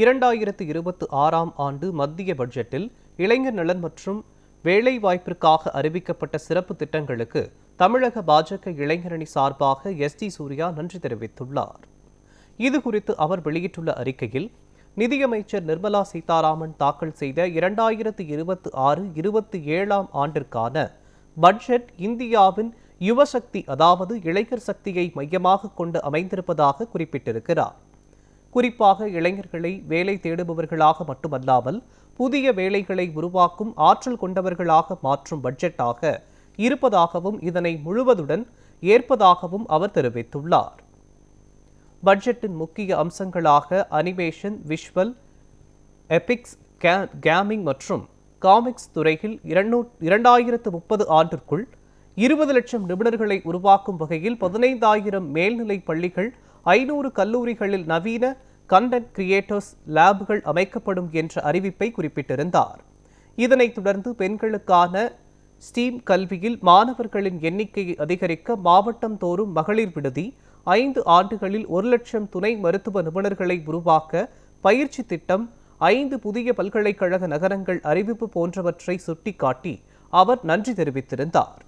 2026ஆம் ஆண்டு மத்திய பட்ஜெட்டில் இளைஞர் நலன் மற்றும் வேலைவாய்ப்பிற்காக அறிவிக்கப்பட்ட சிறப்பு திட்டங்களுக்கு தமிழக பாஜக இளைஞரணி சார்பாக எஸ்.டி. சூர்யா நன்றி தெரிவித்துள்ளார். இதுகுறித்து அவர் வெளியிட்டுள்ள அறிக்கையில், நிதியமைச்சர் நிர்மலா சீதாராமன் தாக்கல் செய்த 2026-27ஆம் ஆண்டிற்கான பட்ஜெட் இந்தியாவின் யுவசக்தி, அதாவது இளைஞர் சக்தியை மையமாக கொண்டு அமைந்திருப்பதாக குறிப்பிட்டிருக்கிறார். குறிப்பாக இளைஞர்களை வேலை தேடுபவர்களாக மட்டுமல்லாமல் புதிய வேலைகளை உருவாக்கும் ஆற்றல் கொண்டவர்களாக மாற்றும் பட்ஜெட்டாக இருப்பதாகவும் இதனை முழுவதுடன் ஏற்பதாகவும் அவர் தெரிவித்துள்ளார். பட்ஜெட்டின் முக்கிய அம்சங்களாக அனிமேஷன், விஷுவல் எஃபெக்ட்ஸ், கேமிங் மற்றும் காமிக்ஸ் துறையில் 2030 ஆண்டிற்குள் 20 லட்சம் நிபுணர்களை உருவாக்கும் வகையில் 15,000 மேல்நிலை பள்ளிகள், 500 கல்லூரிகளில் நவீன கண்டென்ட் கிரியேட்டர்ஸ் லேப்கள் அமைக்கப்படும் என்ற அறிவிப்பை குறிப்பிட்டிருந்தார். இதனைத் தொடர்ந்து பெண்களுக்கான ஸ்டீம் கல்வியில் மாணவர்களின் எண்ணிக்கையை அதிகரிக்க மாவட்டம் தோறும் மகளிர் விடுதி, 5 ஆண்டுகளில் 1 லட்சம் துணை மருத்துவ நிபுணர்களை உருவாக்க பயிற்சி திட்டம், 5 புதிய பல்கலைக்கழக நகரங்கள் அறிவிப்பு போன்றவற்றை சுட்டிக்காட்டி அவர் நன்றி தெரிவித்திருந்தார்.